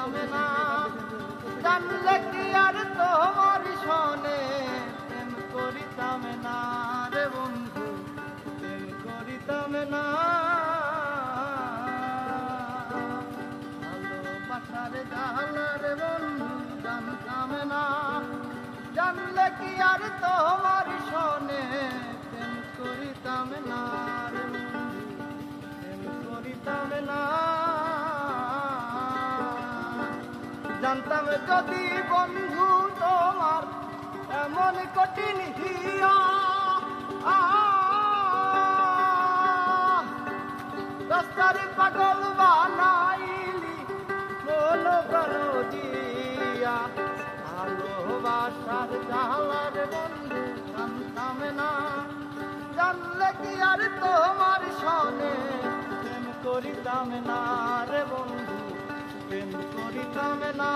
করিতাম না, জানলে কি আর তোমার সনে প্রেম করিতাম না রে বন্ধু, প্রেম করিতাম না। ভালোবাসার জ্বালা রে বন্ধু জানতাম না, জানলে কি আর তোমার সনে প্রেম করিতাম না রে বন্ধু, প্রেম করিতাম না। জানতাম যদি বন্ধু তোমার এমন কঠিন হিয়া, রাস্তার পাগল বানাইলি মন করো দিয়া। ভালোবাসার জ্বালার বন্ধু জানতাম না, জানলে কি আর তোমার সনে প্রেম করিতাম না রে বন্ধু, প্রেম করিতাম না।